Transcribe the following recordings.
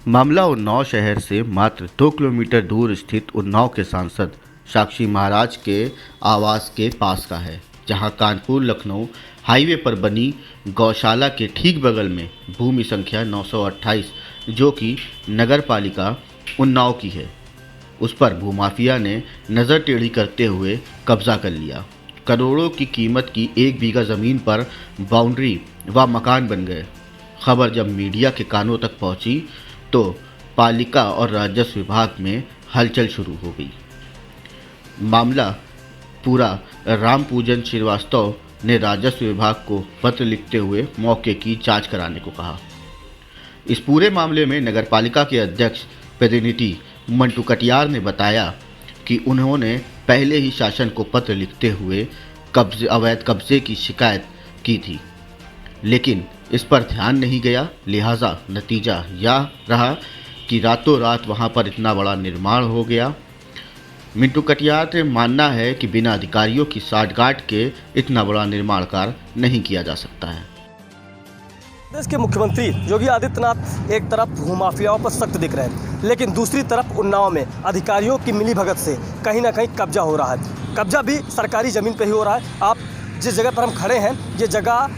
मामला उन्नाव शहर से मात्र 2 किलोमीटर दूर स्थित उन्नाव के सांसद साक्षी महाराज के आवास के पास का है, जहां कानपुर लखनऊ हाईवे पर बनी गौशाला के ठीक बगल में भूमि संख्या 928 जो कि नगर पालिका उन्नाव की है, उस पर भूमाफिया ने नज़र टेढ़ी करते हुए कब्जा कर लिया। करोड़ों की कीमत की 1 बीघा ज़मीन पर बाउंड्री व मकान बन गए। खबर जब मीडिया के कानों तक पहुंची तो पालिका और राजस्व विभाग में हलचल शुरू हो गई। मामला पूरा रामपूजन श्रीवास्तव ने राजस्व विभाग को पत्र लिखते हुए मौके की जांच कराने को कहा। इस पूरे मामले में नगरपालिका के अध्यक्ष प्रतिनिधि मंटू कटियार ने बताया कि उन्होंने पहले ही शासन को पत्र लिखते हुए अवैध कब्जे की शिकायत की थी, लेकिन इस पर ध्यान नहीं गया। लिहाजा नतीजा यह रहा कि रातों रात वहां पर इतना बड़ा निर्माण हो गया। मिंटू कटियार ने मानना है कि बिना अधिकारियों की साठगांठ के इतना बड़ा निर्माण कार्य नहीं किया जा सकता है। देश के मुख्यमंत्री योगी आदित्यनाथ एक तरफ भूमाफियाओं पर सख्त दिख रहे हैं, लेकिन दूसरी तरफ उन्नाव में अधिकारियों की मिलीभगत से कहीं ना कहीं कब्जा हो रहा है। कब्जा भी सरकारी ज़मीन पर ही हो रहा है। आप जिस जगह पर हम खड़े हैं, ये जगह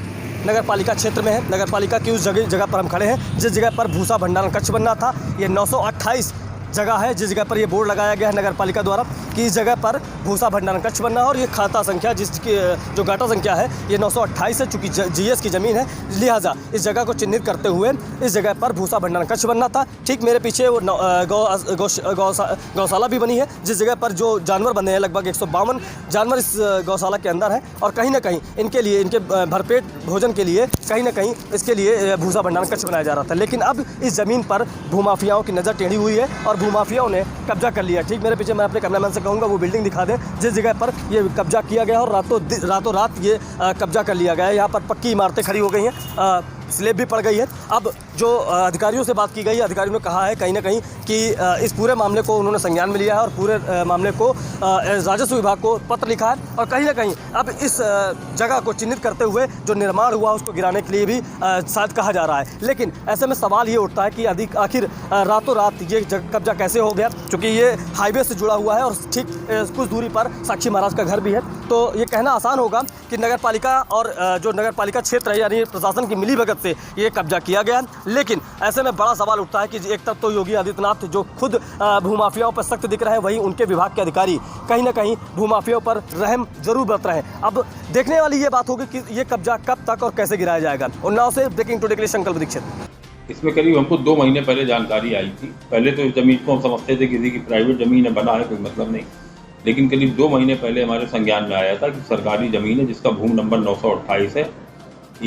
नगर पालिका क्षेत्र में है। नगर पालिका की उस जगह पर हम खड़े हैं जिस जगह पर भूसा भंडारण कक्ष बनना था। ये 928 जगह है जिस जगह पर ये बोर्ड लगाया गया है नगर पालिका द्वारा कि इस जगह पर भूसा भंडारण कक्ष बनना है, और ये खाता संख्या जिसकी जो गाटा संख्या है ये 928 है। चूँकि जीएस की ज़मीन है, लिहाजा इस जगह को चिन्हित करते हुए इस जगह पर भूसा भंडारण कक्ष बनना था। ठीक मेरे पीछे वो गौशाला भी बनी है जिस जगह पर जो जानवर बने हैं, लगभग 152 जानवर इस गौशाला के अंदर हैं, और कहीं ना कहीं इनके लिए, इनके भरपेट भोजन के लिए कहीं ना कहीं इसके लिए भूसा भंडारण कक्ष बनाया जा रहा था। लेकिन अब इस ज़मीन पर भूमाफियाओं की नज़र टेढ़ी हुई है और भूमाफियाओं ने कब्जा कर लिया। ठीक मेरे पीछे मैं अपने कैमरामैन से कहूँगा वो बिल्डिंग दिखा दें जिस जगह पर ये कब्जा किया गया और रातों रात ये कब्जा कर लिया गया है। यहाँ पर पक्की इमारतें खड़ी हो गई हैं, स्लेब भी पड़ गई है। अब जो अधिकारियों से बात की गई है, अधिकारियों ने कहा है कहीं ना कहीं कि इस पूरे मामले को उन्होंने संज्ञान में लिया है और पूरे मामले को राजस्व विभाग को पत्र लिखा है, और कहीं ना कहीं अब इस जगह को चिन्हित करते हुए जो निर्माण हुआ उसको गिराने के लिए भी शायद कहा जा रहा है। लेकिन ऐसे में सवाल ये उठता है कि आखिर रातों रात ये कब्जा कैसे हो गया, क्योंकि ये हाईवे से जुड़ा हुआ है और ठीक कुछ दूरी पर साक्षी महाराज का घर भी है। तो ये कहना आसान होगा कि नगर पालिका और जो नगर पालिका क्षेत्र है यानी प्रशासन की मिलीभगत से ये कब्जा किया गया। लेकिन ऐसे में बड़ा सवाल उठता है कि एक तरफ तो योगी आदित्यनाथ जो खुद भूमाफियाओं पर सख्त दिख रहे हैं, वहीं उनके विभाग के अधिकारी कहीं ना कहीं भूमाफियाओं पर रहम जरूर बरत रहे हैं। अब देखने वाली ये बात होगी कि ये कब्जा कब तक और कैसे गिराया जाएगा। उन्नाव से ब्रेकिंग टुडे के लिए संकल्प दीक्षित। इसमें करीब हमको 2 महीने पहले जानकारी आई थी। पहले तो इस जमीन को हम समझते थे किसी की प्राइवेट जमीन है, बना है, कोई मतलब नहीं। लेकिन करीब 2 महीने पहले हमारे संज्ञान में आया था कि सरकारी ज़मीन है जिसका भूमि नंबर 928 है।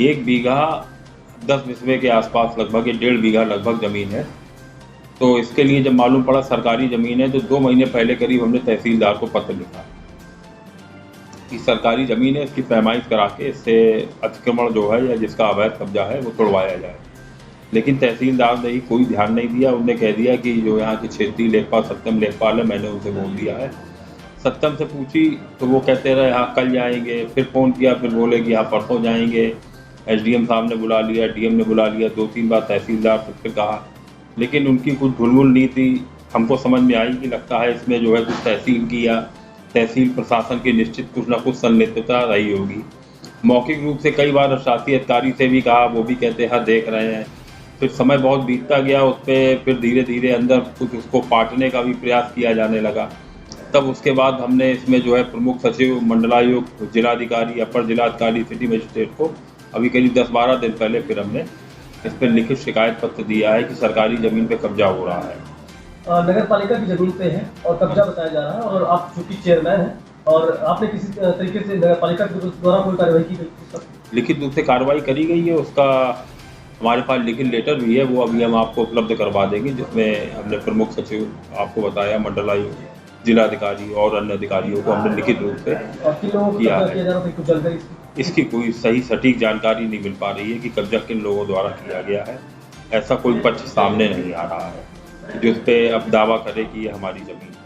1 बीघा 10 बिस्वे के आसपास लगभग 1.5 बीघा लगभग ज़मीन है। तो इसके लिए जब मालूम पड़ा सरकारी ज़मीन है तो 2 महीने पहले करीब हमने तहसीलदार को पत्र लिखा कि सरकारी ज़मीन है, इसकी पैमाइश करा के इससे अतिक्रमण जो है या जिसका अवैध कब्जा है वो तोड़वाया जाए। लेकिन तहसीलदार ने ही कोई ध्यान नहीं दिया। उन्होंने कह दिया कि जो यहाँ के क्षेत्रीय लेखपाल सत्यम लेखपाल है, मैंने उनसे बोल दिया है। सत्यम से पूछी तो वो कहते रहे हाँ कल जाएंगे, फिर फ़ोन किया, फिर बोले कि हाँ परसों जाएंगे। एसडीएम साहब ने बुला लिया, डीएम ने बुला लिया, 2-3 बार तहसीलदार से फिर कहा, लेकिन उनकी कुछ ढुलमुल नीति हमको समझ में आई कि लगता है इसमें जो है कुछ तहसील की या तहसील प्रशासन की निश्चित कुछ ना कुछ संलिप्तता रही होगी। मौखिक रूप से कई बार शासी अधिकारी से भी कहा, वो भी कहते हैं देख रहे हैं। फिर समय बहुत बीतता गया उस पर, फिर धीरे धीरे अंदर कुछ उसको पाटने का भी प्रयास किया जाने लगा। तब उसके बाद हमने इसमें जो है प्रमुख सचिव, मंडलायुक्त, जिलाधिकारी, अपर जिलाधिकारी, सिटी मजिस्ट्रेट को अभी करीब 10-12 दिन पहले फिर हमने इस पर लिखित शिकायत पत्र दिया है कि सरकारी ज़मीन पे कब्जा हो रहा है। नगर पालिका की ज़मीन पे है और कब्जा बताया जा रहा है, और आप चूँकि चेयरमैन हैं और आपने किसी तरीके से नगर पालिका के द्वारा कोई कार्रवाई की गई? लिखित रूप से कार्रवाई करी गई है, उसका हमारे पास लिखित लेटर भी है, वो अभी हम आपको उपलब्ध करवा देंगे, जिसमें हमने प्रमुख सचिव आपको बताया, मंडलायुक्त, जिलाधिकारी और अन्य अधिकारियों को हमने लिखित रूप से किया है। इसकी कोई सही सटीक जानकारी नहीं मिल पा रही है कि कब्जा किन लोगों द्वारा किया गया है। ऐसा कोई पक्ष सामने नहीं आ रहा है जिस पे अब दावा करे कि ये हमारी ज़मीन है।